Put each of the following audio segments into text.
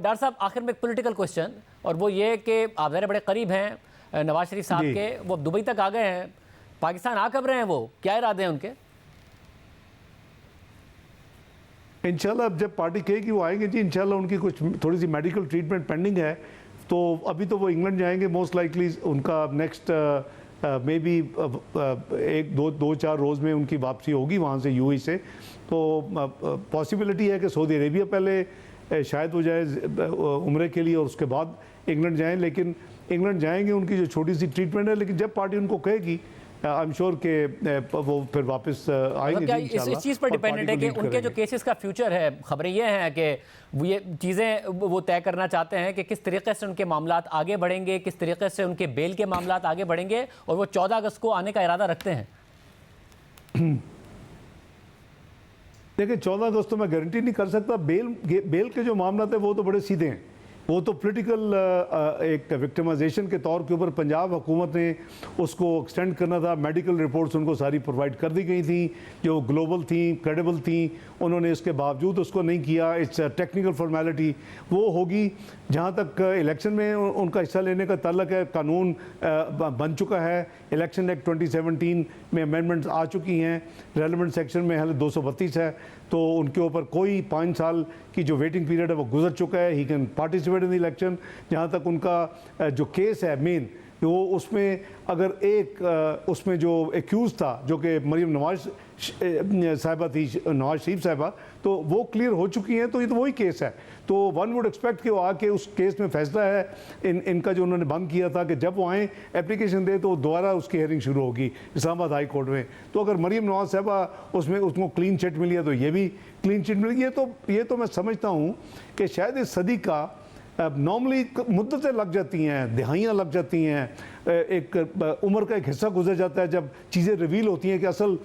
Doctor साहब आखिर में एक पॉलिटिकल क्वेश्चन, और वो ये कि आप ज़रा बड़े करीब हैं नवाज शरीफ साहब के, वो दुबई तक आ गए हैं, पाकिस्तान आ कब रहे हैं, वो क्या इरादे हैं उनके? इंशाल्लाह अब जब पार्टी कहेगी वो आएंगे जी, इंशाल्लाह उनकी कुछ थोड़ी सी मेडिकल ट्रीटमेंट पेंडिंग है, तो अभी तो वो इंग्लैंड जाएंगे मोस्ट लाइकली। उनका नेक्स्ट मे बी एक दो चार रोज़ में उनकी वापसी होगी वहाँ से, यूएई से। तो पॉसिबिलिटी है कि सऊदी अरेबिया पहले शायद हो जाए उम्रे के लिए और उसके बाद इंग्लैंड जाएं। लेकिन इंग्लैंड जाएंगे, उनकी जो छोटी सी ट्रीटमेंट है, लेकिन जब पार्टी उनको कहेगी आई एम श्योर के वो फिर वापस आएंगे। क्या इस चीज़ पर डिपेंडेंट है कि उनके जो केसेस का फ्यूचर है? खबरें ये हैं कि वो ये चीज़ें वो तय करना चाहते हैं कि किस तरीके से उनके मामलात आगे बढ़ेंगे, किस तरीके से उनके बेल के मामलात आगे बढ़ेंगे, और वो 14 अगस्त को आने का इरादा रखते हैं। देखिए 14 अगस्त तो मैं गारंटी नहीं कर सकता। बेल के जो मामला थे वो तो बड़े सीधे हैं, वो तो पॉलिटिकल एक विक्टिमाइजेशन के तौर के ऊपर पंजाब हुकूमत ने उसको एक्सटेंड करना था। मेडिकल रिपोर्ट्स उनको सारी प्रोवाइड कर दी गई थी जो ग्लोबल थी, क्रेडिबल थी, उन्होंने इसके बावजूद उसको नहीं किया। इट्स टेक्निकल फॉर्मेलिटी वो होगी। जहाँ तक इलेक्शन में उनका हिस्सा लेने का ताल्लुक है, कानून बन चुका है, इलेक्शन एक्ट 2017 में अमेंडमेंट्स आ चुकी हैं, रेलेवेंट सेक्शन में हाल 232 है, तो उनके ऊपर कोई 5 साल की जो वेटिंग पीरियड है वो गुजर चुका है। He can participate in the election. जहाँ तक उनका जो केस है मेन, वो उसमें अगर एक उसमें जो एक्यूज़ था जो कि मरीम नवाज साहिबा थी, नवाज शरीफ साहिबा, तो वो क्लियर हो चुकी हैं। तो ये तो वही केस है। तो वन वुड एक्सपेक्ट कि वो आके उस केस में फैसला है इनका जो उन्होंने बंद किया था कि जब वो आएँ एप्लीकेशन दे तो दोबारा उसकी हेयरिंग शुरू होगी इस्लामाबाद हाई कोर्ट में। तो अगर मरीम नवाज साहिबा उसमें उसको क्लीन चिट मिली है तो ये भी क्लीन चिट मिल गई। ये तो मैं समझता हूँ कि शायद इस सदी का नॉर्मली मुद्दतें लग जाती हैं, दिहाइयाँ लग जाती हैं, एक उम्र का एक हिस्सा गुजर जाता है जब चीज़ें रिवील होती हैं कि असल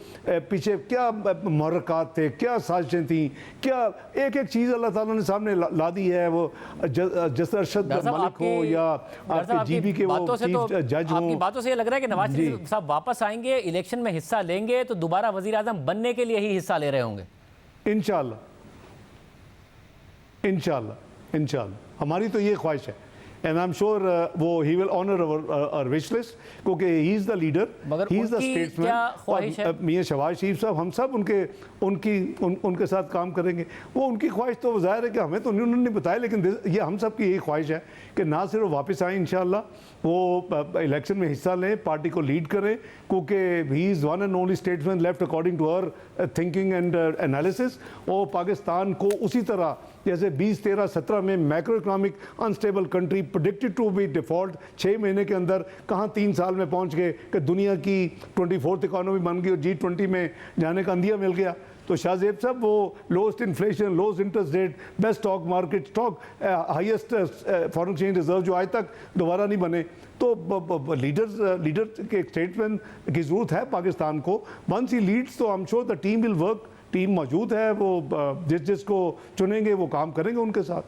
पीछे क्या मुहर्रकात थे, क्या साजिशें थी, क्या एक एक चीज़ अल्लाह ताला ने सामने ला दी है। वो जैसे अरशद मलिक हो या आपके जीबी के वो चीफ जज हो। आपकी बातों से ये लग रहा है कि नवाज शरीफ साहब वापस आएंगे, इलेक्शन में हिस्सा लेंगे, तो दोबारा वज़ीर आज़म बनने के लिए ही हिस्सा ले रहे होंगे। इंशाल्लाह इंशाल्लाह हमारी तो ये ख्वाहिश है। एंड आई एम श्योर वो he will honour our wish list, क्योंकि he is the leader, he is the statesman. मियां शहबाज शरीफ साहब, हम सब उनके साथ काम करेंगे। वो उनकी ख्वाहिश तो ज़ाहिर है कि हमें तो उन्होंने बताया, लेकिन ये हम सब की यही ख्वाहिश है कि ना सिर्फ वापस आए इंशाल्लाह, वो इलेक्शन में हिस्सा लें, पार्टी को लीड करें, क्योंकि he is one and only statesman left according to our thinking and analysis. और पाकिस्तान को उसी तरह जैसे 20, 13, 17 में macro economic unstable country predicted to be default 6 महीने के अंदर कहाँ 3 साल में पहुँच गए कि दुनिया की 24th इकॉनमी बन गई और G20 में जाने का अंदिया मिल गया। तो शाहजेब साहब वो lowest inflation, lowest interest rate, best stock market, stock highest foreign exchange reserve जो आज तक दोबारा नहीं बने। तो लीडर के स्टेटमैन की ज़रूरत है पाकिस्तान को। वंस ही लीड्स तो आई am sure the team will work. Team मौजूद है, वो जिसको चुनेंगे वो काम करेंगे उनके साथ।